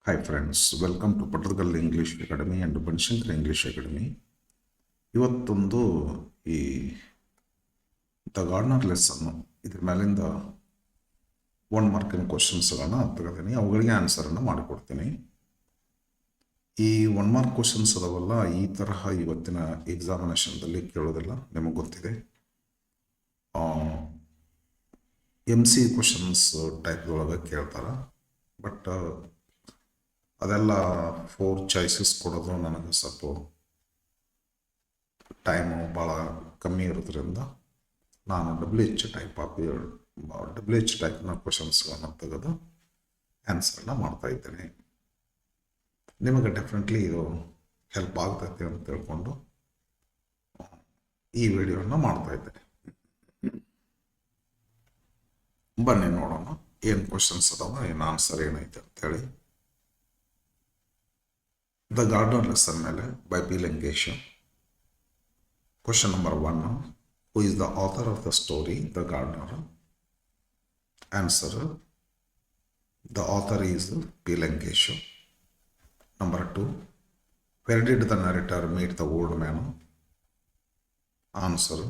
Hi friends, welcome to Pattadakal English academy and Banashankari English academy. ಇವತ್ತೊಂದು ಈ the gardener lesson ಇದ್ರ ಮೇಲಿಂದ 1 ಮಾರ್ಕಿನ ಕ್ವಶನ್ಸ್ಗಳನ್ನ ತೆಗೆದೀನಿ, ಅವುಗಳಿಗೆ ಆನ್ಸರನ್ನು ಮಾಡಿಕೊಡ್ತೀನಿ. ಈ 1 ಮಾರ್ಕ್ ಕ್ವಶನ್ಸ್ ಅದಾವಲ್ಲ, ಈ ತರಹ ಇವತ್ತಿನ ಎಕ್ಸಾಮಿನೇಷನ್ದಲ್ಲಿ ಕೇಳೋದಿಲ್ಲ, ನಿಮಗೆ ಗೊತ್ತಿದೆ. MC ಕ್ವಶನ್ಸ್ ಟೈಪ್ದೊಳಗೆ ಕೇಳ್ತಾರೆ. ಬಟ್ ಅದೆಲ್ಲ 4 ಚಾಯ್ಸಸ್ ಕೊಡೋದು ನನಗೆ ಸ್ವಲ್ಪ ಟೈಮು ಭಾಳ ಕಮ್ಮಿ ಇರೋದ್ರಿಂದ ನಾನು ಡಬ್ಲ್ಯೂ ಎಚ್ ಟೈಪ್ನ ಕ್ವಶನ್ಸ್ಗಳನ್ನು ತೆಗೆದು ಆನ್ಸರ್ನ ಮಾಡ್ತಾ ಇದ್ದೇನೆ. ನಿಮಗೆ ಡೆಫಿನೆಟ್ಲಿ ಇದು ಹೆಲ್ಪ್ ಆಗ್ತೈತೆ ಅಂತ ತಿಳ್ಕೊಂಡು ಈ ವಿಡಿಯೋನ ಮಾಡ್ತಾ ಇದ್ದೇನೆ. ಬನ್ನಿ ನೋಡೋಣ ಏನು ಕ್ವಶನ್ಸ್ ಅದಾವ, ಏನು ಆನ್ಸರ್ ಏನೈತೆ ಅಂತೇಳಿ. ದ ಗಾರ್ಡನರ್ ಲೆಸನ್ ಮೇಲೆ by P Lankesh. Question number 1. Who is the author of the story, The Gardener? Answer. The author is P. Lankesh. Number 2. Where did the narrator meet the old man? Answer.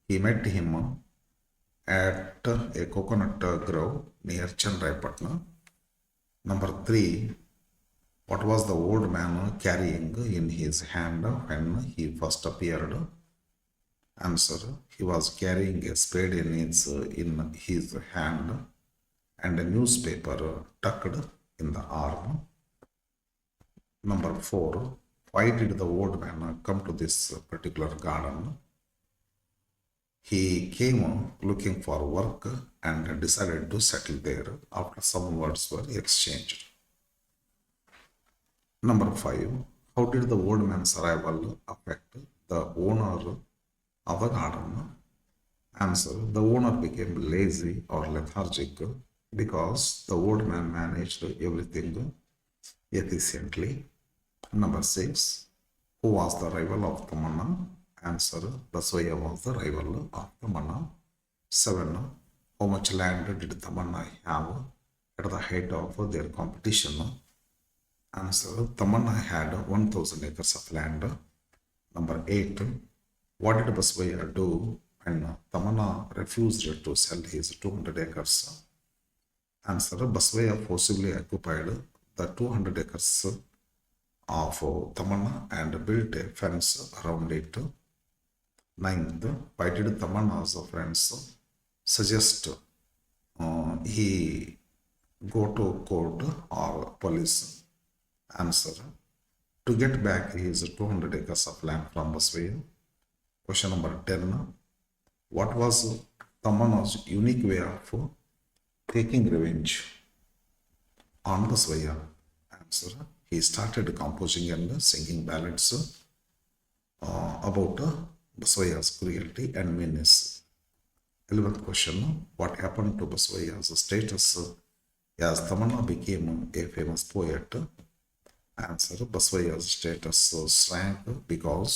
He met him at a coconut grove near Chandrayapatna. Number 3. What was the old man carrying in his hand when he first appeared? Answer. He was carrying a spade in his hand and a newspaper tucked in the arm. Number 4. Why did the old man come to this particular garden? He came looking for work and decided to settle there after some words were exchanged. Number 5. How did the old man's arrival affect the owner of the garden? Answer. The owner became lazy or lethargic because the old man managed everything efficiently. Number 6. Who was the rival of Tamanna? Answer. Basavaya was the rival of Tamanna. 7. How much land did Tamanna have at the height of their competition? Answer. Tamanna had 1000 acres of land. Number 8. What did Basavaya do when Tamanna refused to sell his 200 acres? Answer. Basavaya forcibly occupied the 200 acres of Tamanna and built a fence around it. 9th. Why did Tamanna's friends suggest he go to court or police? Answer. To get back his 200 acres of land from Basavaya. Question number 10. What was Tamanna's unique way of taking revenge on Basavaya? Answer. He started composing and singing ballads about Basavaya's cruelty and meanness. 11th question. What happened to Basavaya's status as Tamanna became a famous poet? Answer. Basavaya's status shrank because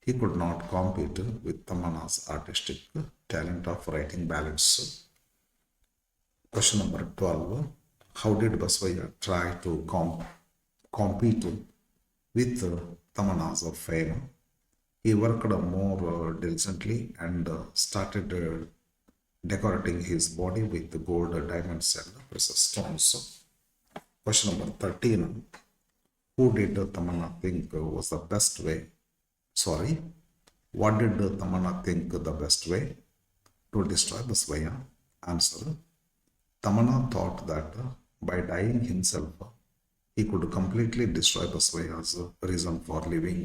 he could not compete with Tamanna's artistic talent of writing ballads. Question number 12. How did Basavaya try to compete with Tamanna's fame? He worked more diligently and started decorating his body with gold, diamonds and precious stones. Question number 13. Who did Tamanna think was the best way? What did Tamanna think the best way to destroy Basavaya? Answer. Tamanna thought that by dying himself, he could completely destroy Basavaya's reason for living.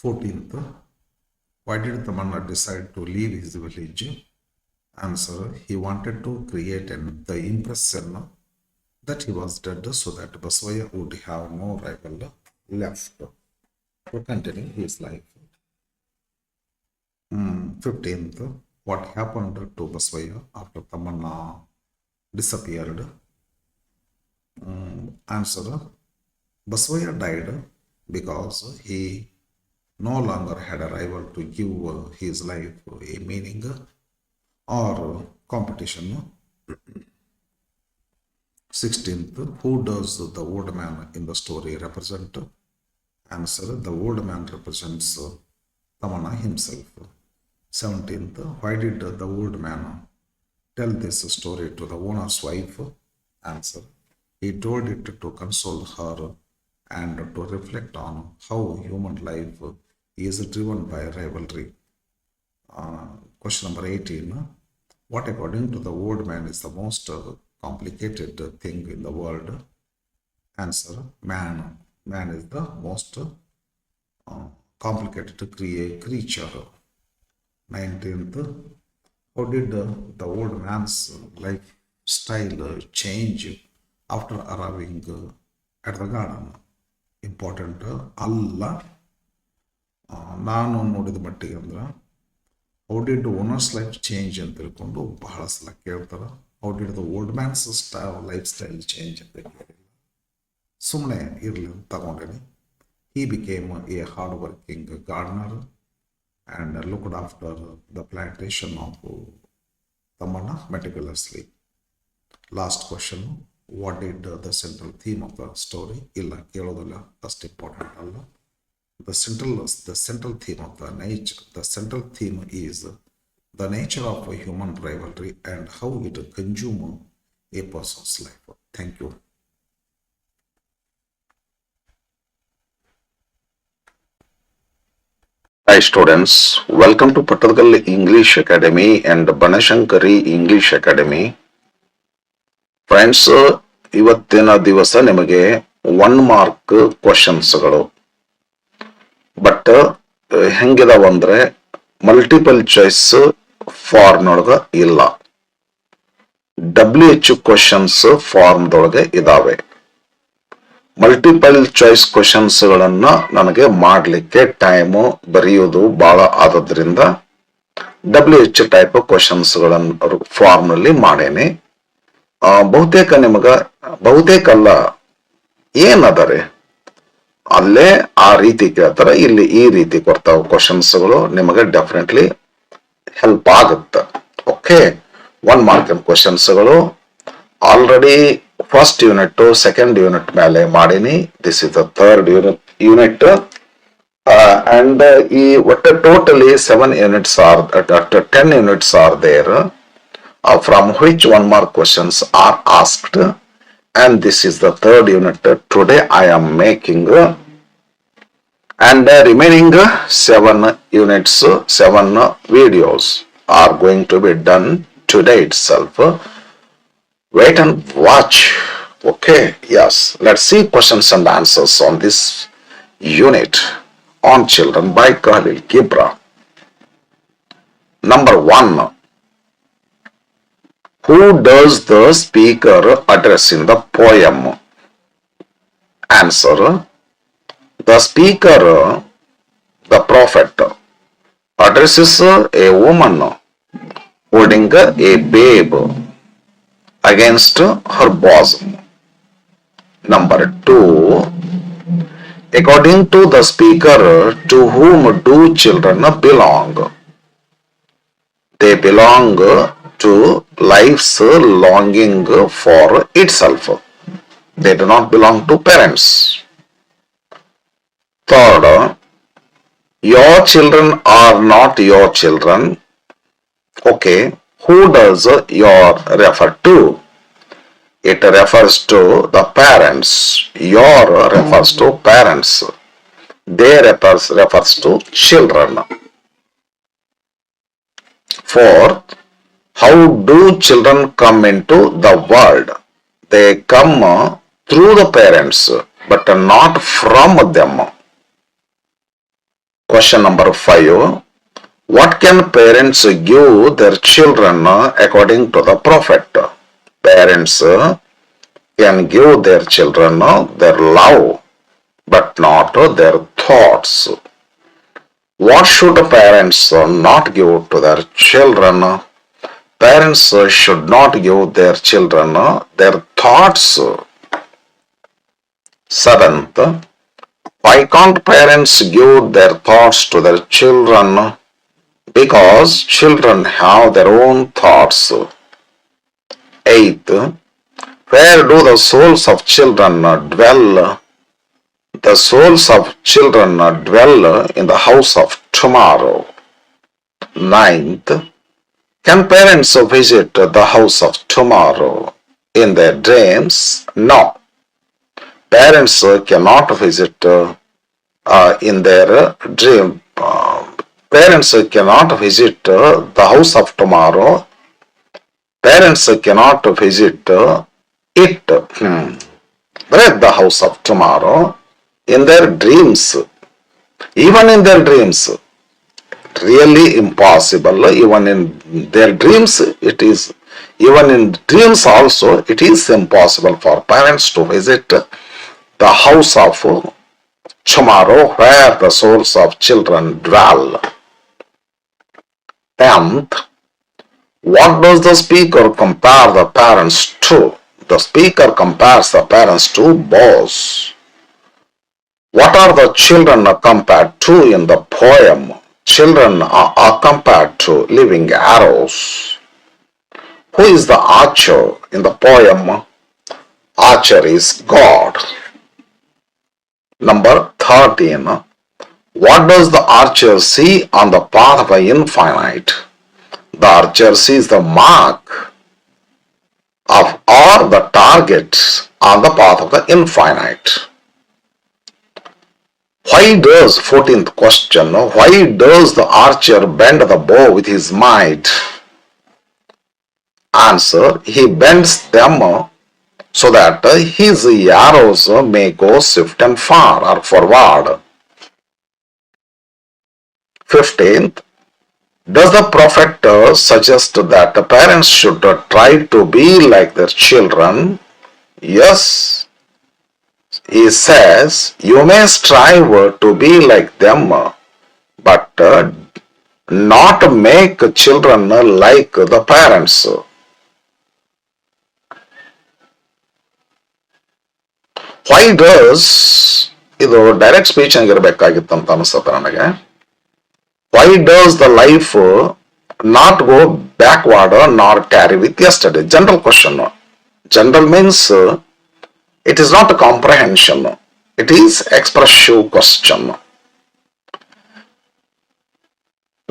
14th. Why did Tamanna decide to leave his village? Answer. He wanted to create the impression that he was dead so that Basavaya would have no rival left to continue his life. 15th. What happened to Basavaya after Tamanna disappeared? Answer. Basavaya died because he no longer had a rival to give his life a meaning or competition. 16th, who does the old man in the story represent? Answer, the old man represents Tamana himself. 17th, why did the old man tell this story to the owner's wife? Answer, he told it to console her and to reflect on how human life is driven by rivalry. Question number 18, what according to the old man is the most complicated thing in the world? Answer, man. Man is the most complicated creature. 19th, how did the old man's lifestyle change after arriving at the garden? Important ಅಲ್ಲ. ನಾನು ನೋಡಿದ ಮಟ್ಟಿಗೆ ಅಂದ್ರೆ how did owners life change ಅಂತ ತಿಳ್ಕೊಂಡು ಬಹಳ ಸಲ ಕೇಳ್ತಾರೆ. How did the old man's life style change ಅಂತ ಕೇಳಿಲ್ಲ, ಸುಮ್ಮನೆ ಇರಲಿ ಅಂತ ತಗೊಂಡೇನೆ. He became a hard-working gardener and looked after the plantation of Tamanna meticulously. Last question, what did the central theme of the story? ಇಲ್ಲ ಕೇಳೋದಿಲ್ಲ, ಅಷ್ಟು important ಅಲ್ಲ. The central theme of the central theme is the nature of a human rivalry and how it consumes a person's life. Thank you. Hi students, welcome to Pattagal English Academy and Banashankari English Academy. Friends, ಇವತ್ತಿನ ದಿವಸ ನಿಮಗೆ 1 mark ಕ್ವಶನ್ಸ್ಗಳು, but ಹೆಂಗಿದಾವ ಅಂದ್ರೆ multiple choice ಫಾರ್ಮ್ನೊಳಗ ಇಲ್ಲ, WH questions ಫಾರ್ಮ್ದೊಳಗೆ ಇದಾವೆ. Multiple choice questions ಗಳನ್ನ ನನಗೆ ಮಾಡ್ಲಿಕ್ಕೆ time ಬರೆಯೋದು ಬಹಳ ಆದದ್ರಿಂದ WH ಟೈಪ್ ಕ್ವಶನ್ಸ್ ಗಳನ್ನ ಫಾರ್ಮ್ ನಲ್ಲಿ ಮಾಡೇನಿ. ಬಹುತೇಕ ಬಹುತೇಕಲ್ಲ ಏನದರೆ ಅಲ್ಲೇ ಆ ರೀತಿ ಕೇಳ್ತಾರ, ಇಲ್ಲಿ ಈ ರೀತಿ ಕೊಡ್ತಾವ ಕ್ವಶನ್ಸ್ಗಳು, ನಿಮಗೆ ಡೆಫಿನೆಟ್ಲಿ ಹೆಲ್ಪ್ ಆಗುತ್ತೆ. ಓಕೆ, 1 ಮಾರ್ಕಿನ ಕ್ವಶನ್ಸ್ಗಳು already first unit second unit ಮೇಲೆ ಮಾಡೀನಿ. This is the third unit and ಈ ಒಟ್ಟು totally 7 units are 10 units are there, from which 1 mark questions are asked, and this is the third unit today I am making, and remaining 7 units, 7 videos are going to be done today itself. Wait and watch. Okay, yes, let's see questions and answers on this unit on children by Khalil Gibran. Number 1, who does the speaker address in the poem? Answer, the speaker, the prophet, addresses a woman holding a babe against her bosom. Number 2, according to the speaker, to whom do children belong? They belong to life's longing for itself. They do not belong to parents. Third, your children are not your children. Okay, who does your refer to? It refers to the parents. Your refers to parents. They refers to children. Fourth, how do children come into the world? They come through the parents, but not from them. Question number 5. What can parents give their children according to the prophet? Parents can give their children their love, but not their thoughts. What should parents not give to their children? Parents should not give their children their thoughts. 7th, why can't parents give their thoughts to their children? Because children have their own thoughts. 8th, Where do the souls of children dwell? The souls of children dwell in the house of tomorrow. Ninth, can parents visit the house of tomorrow in their dreams? No. Parents cannot visit in their dream. Parents cannot visit the house of tomorrow. Parents cannot visit it, the house of tomorrow in their dreams. Even in their dreams, really impossible. Even in their dreams, it is. Even in dreams also, it is impossible for parents to visit the house of tomorrow where the souls of children dwell. 10th, what does the speaker compare the parents to? The speaker compares the parents to bows. What are the children compared to in the poem? Children are compared to living arrows. Who is the archer in the poem? Archer is God. Number 13. What does the archer see on the path of the infinite? The archer sees the mark of or the target on the path of the infinite. Why does, 14th question, why does the archer bend the bow with his might? Answer, he bends them so that his arrows may go swift and far or forward. 15th, does the prophet suggest that the parents should try to be like their children? Yes. He says, you may strive to be like them, but not make children like the parents. Why does, ಇದು direct speech ಆಗಿರ್ಬೇಕಾಗಿತ್ತು ಅಂತ ಅನಿಸುತ್ತೆ ನನಗೆ. Why does the life not go backward nor carry with yesterday? General question. General means it is not a comprehension. It is expressive question.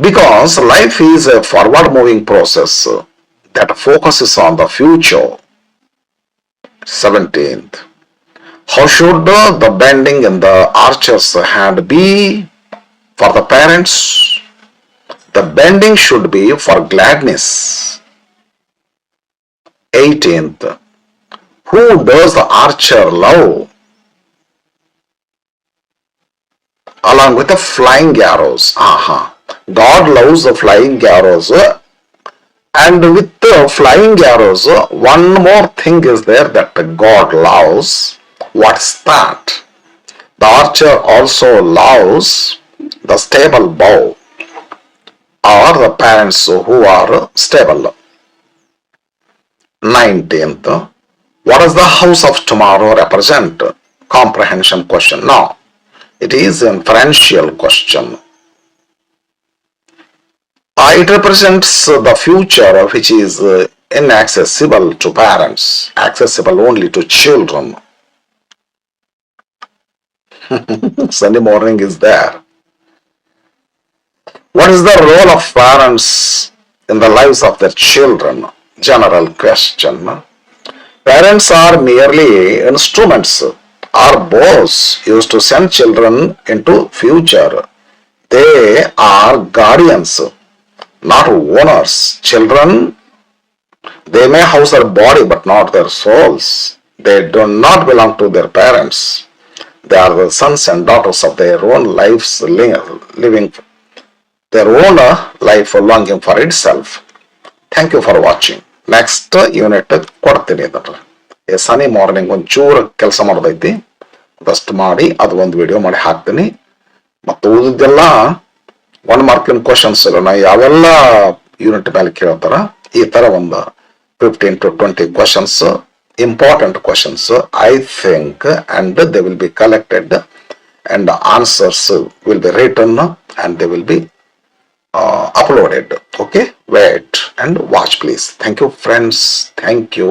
Because life is a forward moving process that focuses on the future. 17th. How should the bending in the archer's hand be for the parents? The bending should be for gladness. 18th. Who does the archer love? Along with the flying arrows. God loves the flying arrows. And with the flying arrows, one more thing is there that God loves. What's that? The archer also loves the stable bow or the parents who are stable. 19th. What does the house of tomorrow represent? Comprehension question. No, it is an inferential question. It represents the future which is inaccessible to parents, accessible only to children. Sunday morning is there. What is the role of parents in the lives of their children? General question. Parents are merely instruments or bows used to send children into future. They are guardians, not owners. Children, they may house their body but not their souls. They do not belong to their parents. They are the sons and daughters of their own lives, living their own life longing for itself. Thank you for watching. Next unit ಕೊಡ್ತೀನಿ ಅದರ ಸನಿ morning ಒಂಚೂರು ಕೆಲಸ ಮಾಡೋದೈತಿ, ಅದಷ್ಟು ಮಾಡಿ ಅದು ಒಂದು video ಮಾಡಿ ಹಾಕ್ತೀನಿ. ಮತ್ತು ಉಳಿದೆಲ್ಲ 1 ಮಾರ್ಕಿನ ಕ್ವಶನ್ಸ್ ಯಾವೆಲ್ಲ ಯೂನಿಟ್ ಮೇಲೆ ಕೇಳ್ತಾರ ಈ ತರ ಒಂದು 15 to 20 questions, important questions I think, and they will be collected and the answers will be written and they will be uploaded. Okay, wait and watch please. Thank you friends, thank you.